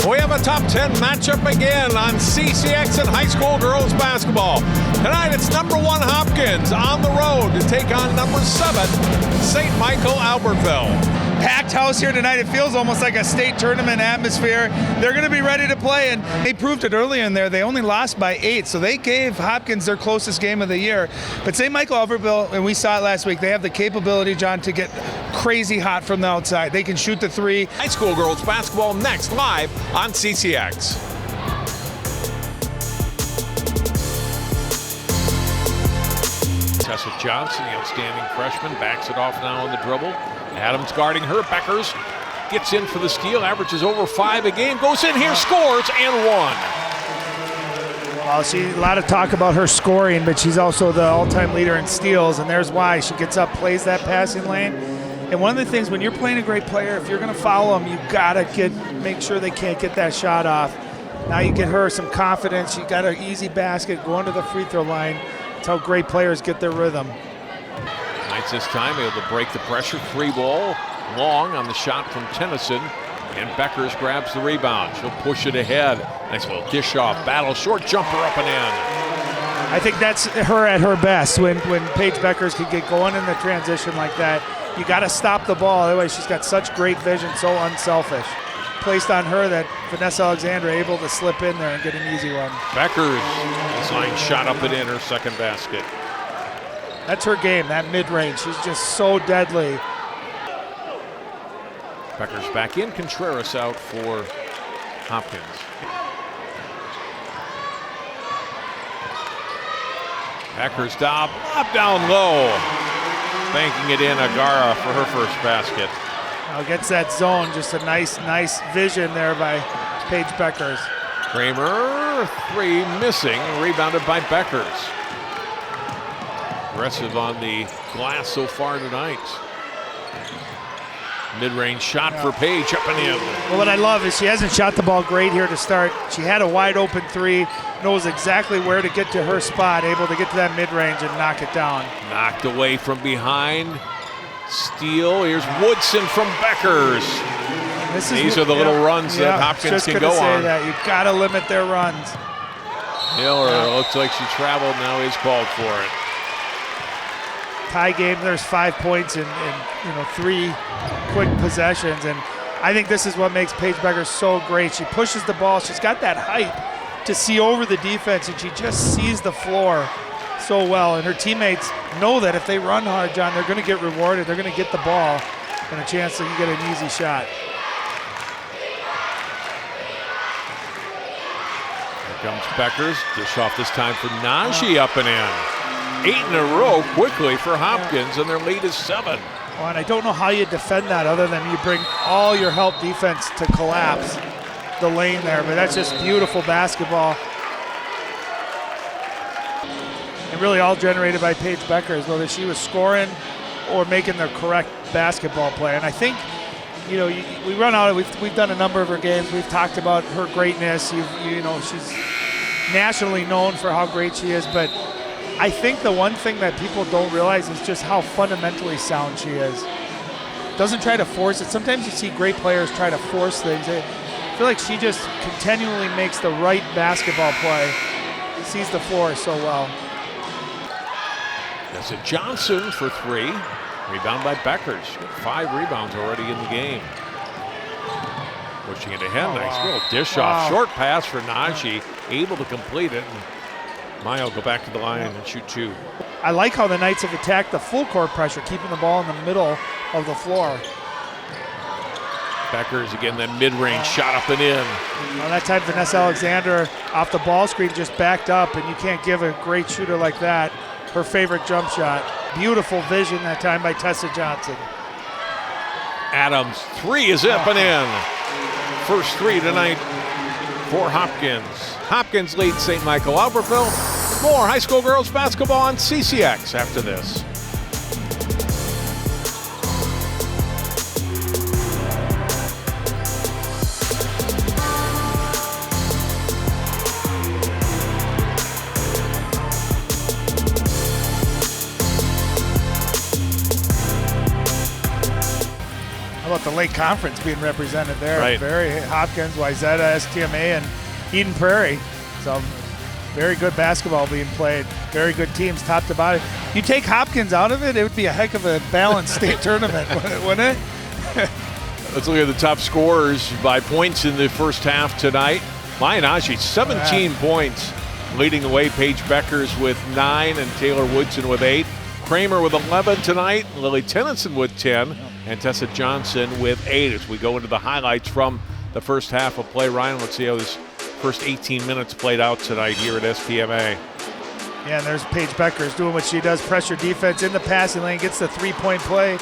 We have a top 10 matchup again on CCX and high school girls basketball. Tonight it's number 1 Hopkins on the road to take on number 7 St. Michael Albertville. Packed house here tonight. It feels almost like a state tournament atmosphere. They're going to be ready to play, and they proved it early in there. They only lost by 8, so they gave Hopkins their closest game of the year. But St. Michael Albertville, and we saw it last week, they have the capability, John, to get crazy hot from the outside. They can shoot the 3. High school girls basketball next live on CCX. Tessa Johnson, the outstanding freshman, backs it off now on the dribble. Adams guarding her. Bueckers gets in for the steal, averages over 5 a game, goes in here, scores, and 1. Well, a lot of talk about her scoring, but she's also the all-time leader in steals, and there's why. She gets up, plays that passing lane. And one of the things, when you're playing a great player, if you're going to follow them, you got to make sure they can't get that shot off. Now you get her some confidence. She got an easy basket, going to the free throw line. That's how great players get their rhythm. Knights this time able to break the pressure. 3 ball, long on the shot from Tennyson. And Bueckers grabs the rebound. She'll push it ahead. Nice little dish off, battle, short jumper up and in. I think that's her at her best, when Paige Bueckers can get going in the transition like that. You got to stop the ball. Otherwise, she's got such great vision, so unselfish. Placed on her that Vanessa Alexandra able to slip in there and get an easy one. Bueckers, this line shot up and in, her second basket. That's her game, that mid-range. She's just so deadly. Bueckers back in, Contreras out for Hopkins. Bueckers lob down low. Banking it in, Agara for her first basket. Now gets that zone, just a nice vision there by Paige Bueckers. Kramer, 3 missing, rebounded by Bueckers. Aggressive on the glass so far tonight. Mid-range shot for Paige, up and in. Well, what I love is she hasn't shot the ball great here to start. She had a wide open 3, knows exactly where to get to her spot, able to get to that mid-range and knock it down. Knocked away from behind. Steal, here's Woodson from Bueckers. These are the little runs that Hopkins can go on. You've got to limit their runs. Miller, looks like she traveled, now is called for it. Tie game, there's 5 points in 3 quick possessions, and I think this is what makes Paige Bueckers so great. She pushes the ball, she's got that height to see over the defense, and she just sees the floor so well, and her teammates know that if they run hard, John, they're going to get rewarded. They're going to get the ball and a chance to get an easy shot. Here comes Bueckers, dish off this time for Najee, up and in. 8 in a row quickly for Hopkins, and their lead is 7. Well, and I don't know how you defend that other than you bring all your help defense to collapse the lane there, but that's just beautiful basketball. And really all generated by Paige Bueckers, whether she was scoring or making the correct basketball play. And I think, we run out, we've done a number of her games. We've talked about her greatness. She's nationally known for how great she is, but I think the one thing that people don't realize is just how fundamentally sound she is. Doesn't try to force it. Sometimes you see great players try to force things. I feel like she just continually makes the right basketball play. Sees the floor so well. That's a Johnson for 3. Rebound by Bueckers. 5 rebounds already in the game. Pushing it ahead. Nice little dish off. Short pass for Najee. Able to complete it. Maya will go back to the line and shoot 2. I like how the Knights have attacked the full court pressure, keeping the ball in the middle of the floor. Bueckers again, that mid-range shot up and in. Well, that time Vanessa Alexander off the ball screen just backed up, and you can't give a great shooter like that her favorite jump shot. Beautiful vision that time by Tessa Johnson. Adams, 3 is up and in. First 3 tonight for Hopkins. Hopkins leads St. Michael Albertville. More high school girls basketball on CCX after this. How about the Lake Conference being represented there. Right. Very Hopkins, Wayzata, STMA, and Eden Prairie. So very good basketball being played. Very good teams, top to bottom. You take Hopkins out of it, it would be a heck of a balanced state tournament, wouldn't it? Let's look at the top scorers by points in the first half tonight. Maya Najee, 17 points, leading the way. Paige Bueckers with 9 and Taylor Woodson with 8. Kramer with 11 tonight, Lily Tennyson with 10, and Tessa Johnson with 8 as we go into the highlights from the first half of play. Ryan, let's see how this first 18 minutes played out tonight here at STMA. Yeah, and there's Paige Bueckers doing what she does, pressure defense in the passing lane, gets the three-point play.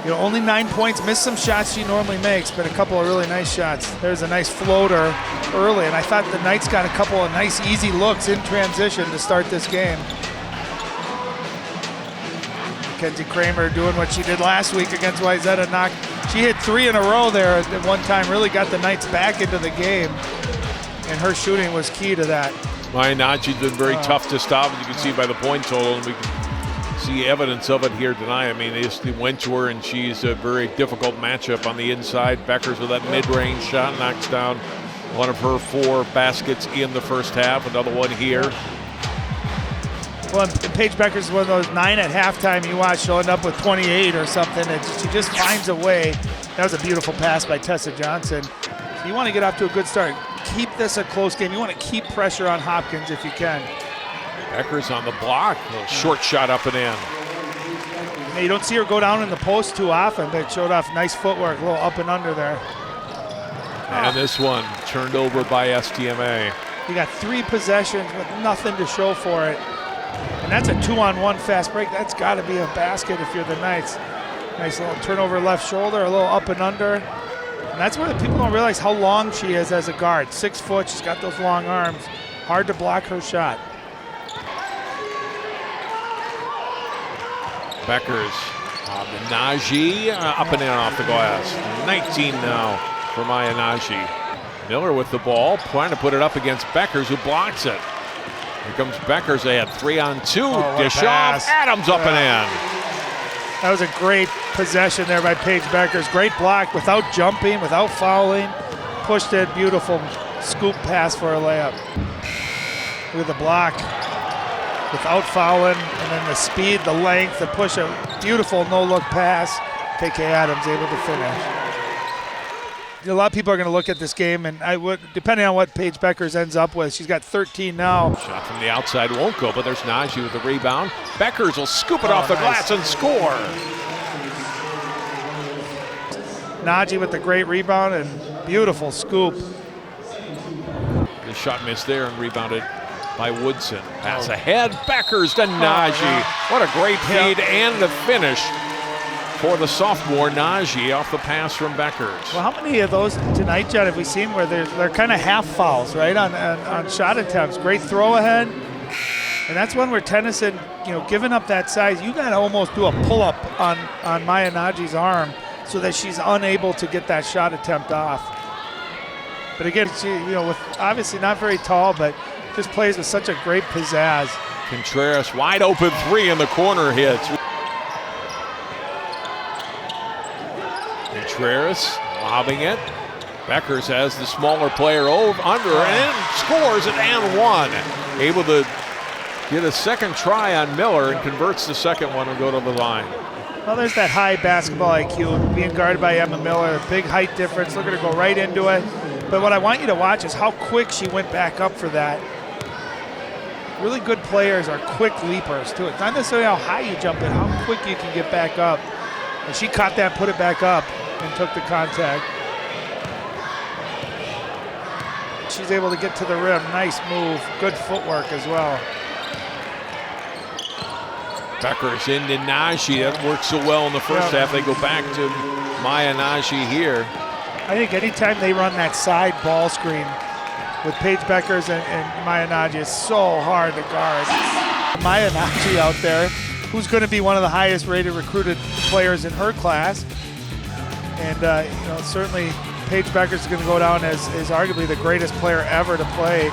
You know, only 9 points, missed some shots she normally makes, but a couple of really nice shots. There's a nice floater early, and I thought the Knights got a couple of nice, easy looks in transition to start this game. Mackenzie Kramer doing what she did last week against Wayzata. She hit 3 in a row there at one time, really got the Knights back into the game, and her shooting was key to that. Maya Najee's been very tough to stop, as you can see by the point total, and we can see evidence of it here tonight. I mean, they just went to her, and she's a very difficult matchup on the inside. Bueckers with that mid-range shot knocks down one of her 4 baskets in the first half, another one here. Well, and Paige Bueckers is one of those 9 at halftime you watch, she'll end up with 28 or something, and she just finds a way. That was a beautiful pass by Tessa Johnson. So you want to get off to a good start. Keep this a close game. You want to keep pressure on Hopkins if you can. Bueckers on the block, a little short shot up and in. Now, you don't see her go down in the post too often, but it showed off nice footwork, a little up and under there. And this one turned over by STMA. You got 3 possessions with nothing to show for it. And that's a 2-on-1 fast break. That's got to be a basket if you're the Knights. Nice little turnover left shoulder, a little up and under. And that's where the people don't realize how long she is as a guard. 6 foot, she's got those long arms. Hard to block her shot. Bueckers, Najee, up and in off the glass. 19 now for Maya Najee. Miller with the ball, trying to put it up against Bueckers, who blocks it. Here comes Bueckers. They had 3-on-2. Dish off. Adams up and in. That was a great possession there by Paige Bueckers. Great block without jumping, without fouling. Pushed it. Beautiful scoop pass for a layup. Look at the block. Without fouling, and then the speed, the length, the push. A beautiful no-look pass. KK Adams able to finish. A lot of people are going to look at this game, and I would, depending on what Paige Bueckers ends up with, she's got 13 now. Shot from the outside won't go, but there's Najee with the rebound. Bueckers will scoop it off the glass and score. Najee with the great rebound and beautiful scoop. The shot missed there and rebounded by Woodson. Pass ahead, Bueckers to Najee. What a great feed and the finish for the sophomore Najee off the pass from Bueckers. Well, how many of those tonight, John, have we seen where they're kind of half fouls, right, on shot attempts? Great throw ahead, and that's one where Tennyson, giving up that size, you got to almost do a pull-up on Maya Najee's arm so that she's unable to get that shot attempt off. But again, she, with obviously not very tall, but just plays with such a great pizzazz. Contreras wide open 3 in the corner hits. Contreras lobbing it. Bueckers has the smaller player under and scores at and 1. Able to get a second try on Miller and converts the second one and go to the line. Well, there's that high basketball IQ being guarded by Emma Miller. Big height difference. Look at her go right into it. But what I want you to watch is how quick she went back up for that. Really good players are quick leapers too. It's not necessarily how high you jump in, how quick you can get back up. And she caught that, put it back up, and took the contact. She's able to get to the rim. Nice move. Good footwork as well. Bueckers into Najee. That worked so well in the first half. They go back to Maya Najee here. I think anytime they run that side ball screen with Paige Bueckers and Maya Najee, it's so hard to guard. Maya Najee out there, who's going to be one of the highest rated recruited players in her class. And certainly Paige Bueckers is going to go down as arguably the greatest player ever to play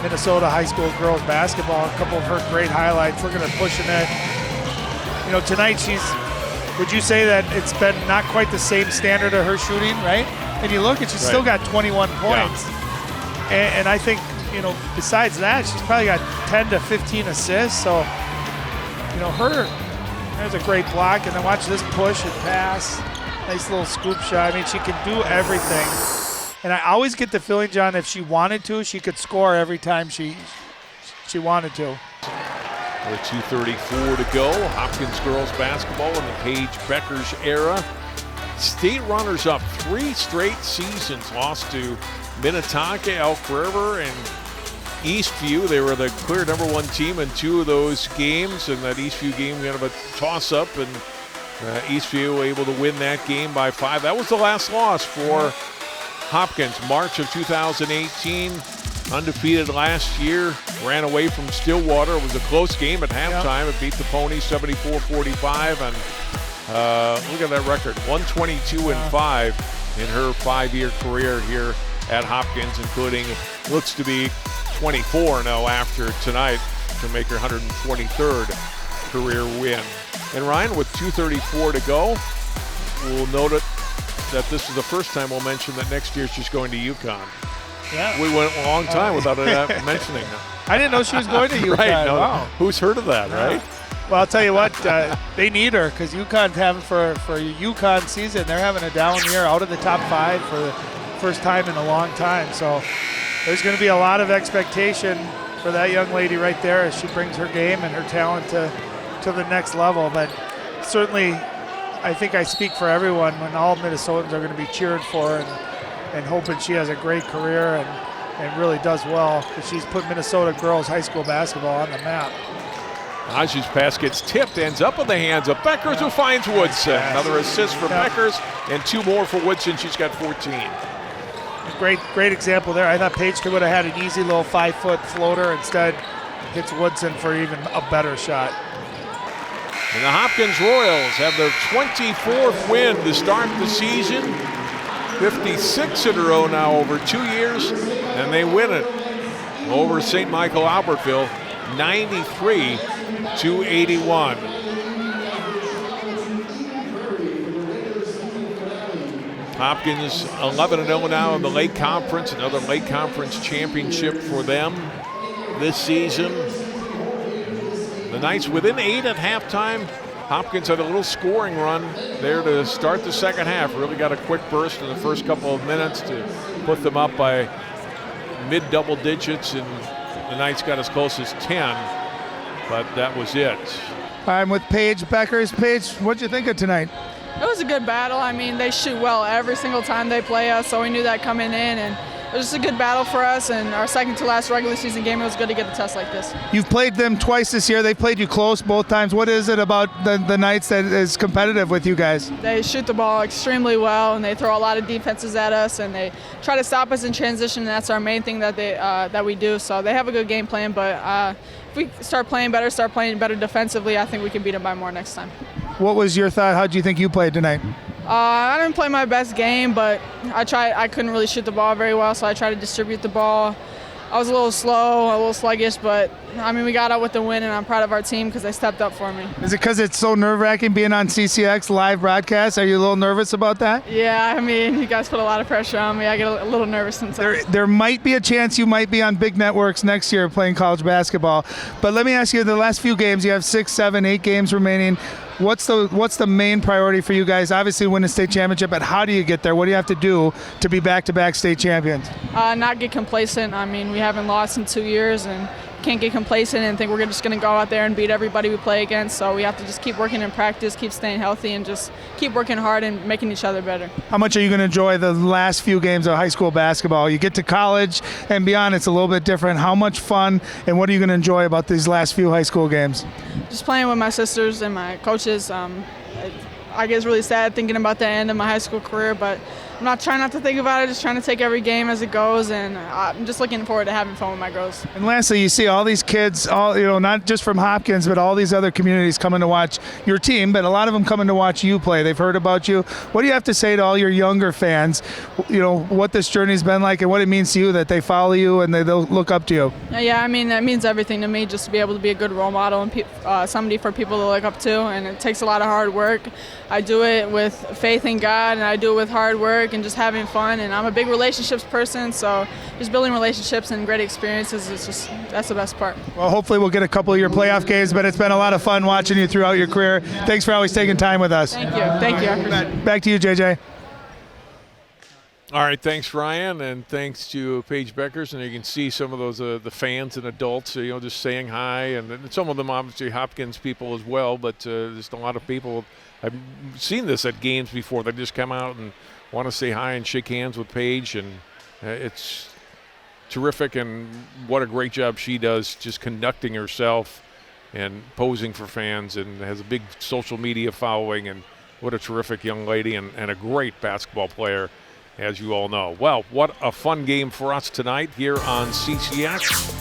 Minnesota high school girls basketball. A couple of her great highlights. Look at her pushing it. Tonight she's would you say that it's been not quite the same standard of her shooting, right? And you look, and she's still got 21 points. Yeah. And I think, besides that, she's probably got 10 to 15 assists. So, there's a great block. And then watch this push and pass. Nice little scoop shot. I mean, she can do everything. And I always get the feeling, John, if she wanted to, she could score every time she wanted to. With 2:34 to go, Hopkins girls basketball in the Paige Bueckers era. State runners-up 3 straight seasons, lost to Minnetonka, Elk River, and Eastview. They were the clear #1 team in 2 of those games, and that Eastview game kind of a toss-up, and Eastview able to win that game by 5. That was the last loss for Hopkins, March of 2018. Undefeated last year, ran away from Stillwater. It was a close game at halftime. It beat the Ponies 74-45, and look at that record, 122-5 in her 5-year career here at Hopkins, including looks to be 24 now after tonight to make her 123rd career win. And Ryan, with 2:34 to go, we'll note that this is the first time we'll mention that next year she's going to UConn. Yeah. We went a long time without mentioning her. I didn't know she was going to UConn. Right, no, wow. Who's heard of that, right? Well, I'll tell you what, they need her because UConn's having for a UConn season, they're having a down year, out of the top 5 for the first time in a long time. So there's going to be a lot of expectation for that young lady right there as she brings her game and her talent to the next level. But certainly, I think I speak for everyone when all Minnesotans are going to be cheered for her and hoping she has a great career and really does well because she's put Minnesota girls high school basketball on the map. Naj's pass gets tipped, ends up in the hands of Bueckers, who finds Woodson. Another assist for Bueckers, and 2 more for Woodson. She's got 14. Great example there. I thought Paige would have had an easy little 5-foot floater. Instead, hits Woodson for even a better shot. And the Hopkins Royals have their 24th win to start the season. 56 in a row now over 2 years, and they win it over St. Michael Albertville, 93-81. Hopkins 11-0 now in the Lake Conference, another Lake Conference championship for them this season. The Knights within 8 at halftime. Hopkins had a little scoring run there to start the second half. Really got a quick burst in the first couple of minutes to put them up by mid-double digits, and the Knights got as close as 10, but that was it. I'm with Paige Bueckers. Paige, what'd you think of tonight? It was a good battle. I mean, they shoot well every single time they play us, so we knew that coming in, and it was just a good battle for us, and our second to last regular season game, it was good to get the test like this. You've played them twice this year. They played you close both times. What is it about the Knights that is competitive with you guys? They shoot the ball extremely well, and they throw a lot of defenses at us, and they try to stop us in transition, and that's our main thing that we do. So they have a good game plan, but if we start playing better defensively, I think we can beat them by more next time. What was your thought? How do you think you played tonight? I didn't play my best game, but I couldn't really shoot the ball very well, so I tried to distribute the ball. I was a little slow, a little sluggish, but I mean, we got out with the win, and I'm proud of our team because they stepped up for me. Is it because it's so nerve-wracking being on CCX live broadcast? Are you a little nervous about that? Yeah, I mean, you guys put a lot of pressure on me. I get a little nervous sometimes. There might be a chance you might be on big networks next year playing college basketball. But let me ask you, the last few games, you have 6, 7, 8 games remaining. What's the main priority for you guys? Obviously win a state championship, but how do you get there? What do you have to do to be back-to-back state champions? Not get complacent. I mean, we haven't lost in 2 years, and can't get complacent and think we're just going to go out there and beat everybody we play against. So we have to just keep working in practice, keep staying healthy, and just keep working hard and making each other better. How much are you going to enjoy the last few games of high school basketball? You get to college and beyond, it's a little bit different. How much fun and what are you going to enjoy about these last few high school games? Just playing with my sisters and my coaches. I get really sad thinking about the end of my high school career, but not trying not to think about it, just trying to take every game as it goes, and I'm just looking forward to having fun with my girls. And lastly, you see all these kids, not just from Hopkins, but all these other communities coming to watch your team, but a lot of them coming to watch you play. They've heard about you. What do you have to say to all your younger fans, what this journey's been like and what it means to you that they follow you and they'll look up to you? Yeah, I mean, that means everything to me, just to be able to be a good role model and somebody for people to look up to, and it takes a lot of hard work. I do it with faith in God, and I do it with hard work and just having fun, and I'm a big relationships person, so just building relationships and great experiences that's the best part. Well, hopefully we'll get a couple of your playoff games, but it's been a lot of fun watching you throughout your career. Thanks for always taking time with us. Thank you. Back to you, JJ. All right, thanks, Ryan, and thanks to Paige Bueckers. And you can see some of those the fans and adults, just saying hi, and some of them obviously Hopkins people as well. But just a lot of people. I've seen this at games before. They just come out and want to say hi and shake hands with Paige, and it's terrific. And what a great job she does, just conducting herself and posing for fans, and has a big social media following. And what a terrific young lady, and a great basketball player, as you all know. Well, what a fun game for us tonight here on CCX.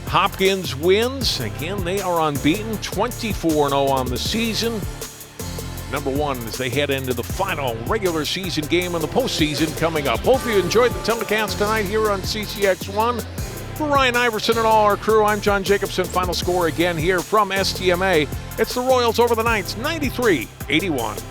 Hopkins wins. Again, they are unbeaten, 24-0 on the season. Number one as they head into the final regular season game in the postseason coming up. Hope you enjoyed the telecast tonight here on CCX1. For Ryan Iverson and all our crew, I'm John Jacobson. Final score again here from STMA. It's the Royals over the Knights, 93-81.